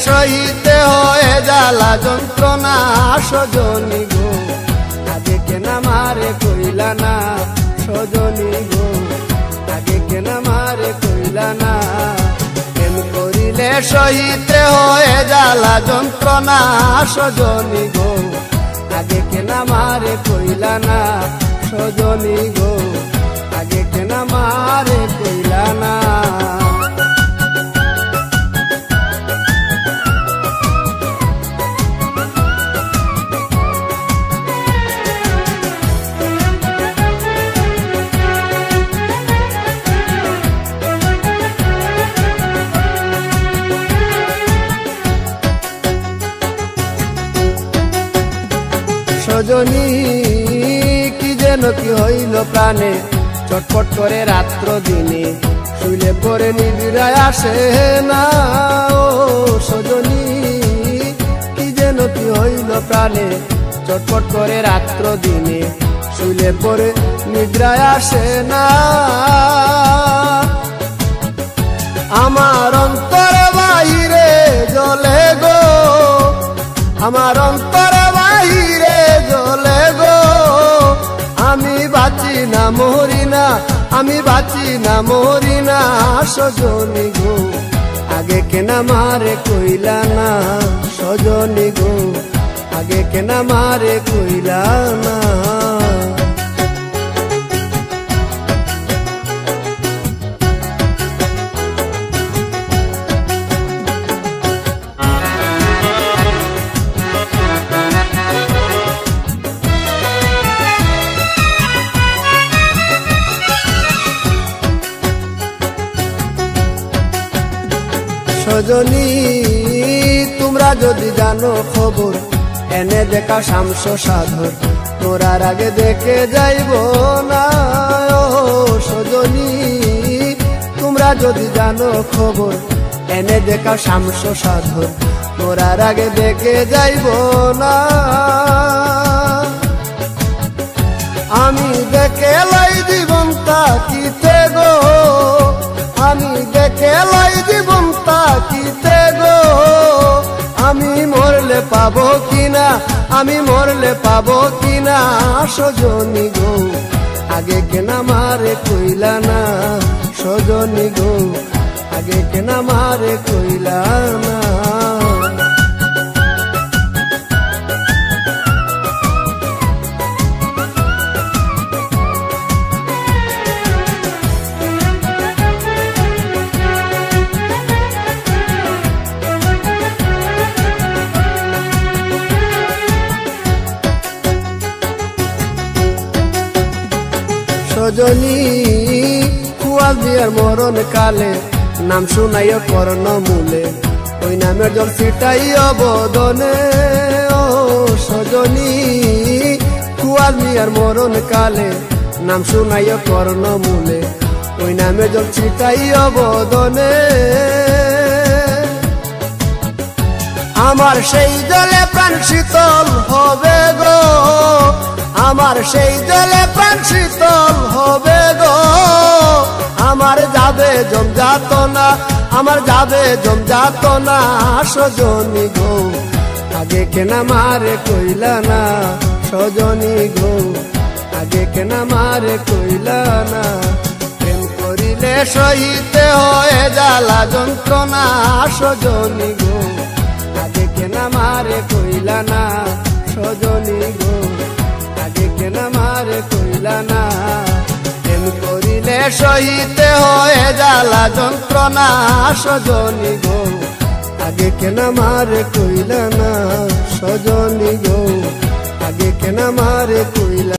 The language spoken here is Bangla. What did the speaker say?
সহিতে হয় জ্বালা যন্ত্রণা সজনী গো, আগে কেন আমারে কইলা না সজনী গো, আগে কেন আমারে কইলা না। প্রেম করিলে সহিতে হয় জ্বালা যন্ত্রণা সজনী গো, আগে কেন আমারে কইলা না সজনী গো, আগে কেন আমারে কইলা না। সজনী কি যেন কি হইল প্রাণে, চটপট করে রাত্র দিনে, শুইলে পরে নিবিড়ায় আসে না। ও সজনী কি যেন কি হইল প্রাণে, চটপট করে রাত্র দিনে, শুইলে পরে নিদ্রায় আসে না। আমার অন্তরে বাহিরে জ্বলে গো, আমার অন্তরে বাহিরে জ্বলে গো, আমি বাঁচি না মরি না, আমি বাঁচি না মরি না সজনী গো, আগে কেন আমারে কইলা না সজনী গো, আগে কেন আমারে কইলা না। সজনী তোমরা যদি জানো খবর, এনে দেখা শামস সাধর, তোরার আগে দেখে যাইব না। ও সজনী তোমরা যদি জানো খবর, এনে দেখা শামস সাধর, তোরার আগে দেখে যাইব না। আমি দেখে লাই জীবন তাকিতে গো, আমি দেখে লাই জীবন তাকিতে গো, আমি মরলে পাবো কিনা, আমি মরলে পাবো কিনা সজনী গো, আগে কেন আমারে কইলা না সজনী গো, আগে কেন আমারে কইলা না। সজনী কুয়াল দিয়ার মরণ কালে, নাম শুনাইও কর্ণ মূলে, ওই নামের জল ছিটাইও বদনে। ও সজনী কুয়াল দিয়ার মরণ কালে, নাম শুনাইও কর্ণ মূলে, ওই নামের জল ছিটাইও বদনে। আমার সেই জলে প্রাণ শীতল হবে গো, আমার সেই জলে প্রাণ শীতল হবে গো, আমার যাবে জমযাতনা, আমার যাবে জমযাতনা সজনী গো, আগে কেন আমারে কইলা না সজনী গো, আগে কেন আমারে কইলা না। প্রেম করিলে সহিতে হয় জ্বালা যন্ত্রণা সজনী গো, আগে কেন আমারে কইলা না সজনী গো, আগে কেন আমারে কইলা না। প্রেম করিলে সহিতে হয় জ্বালা যন্ত্রণা সজনী গো, আগে কেন আমারে কইলা না সজনী গো, আগে কেন আমারে কইলা।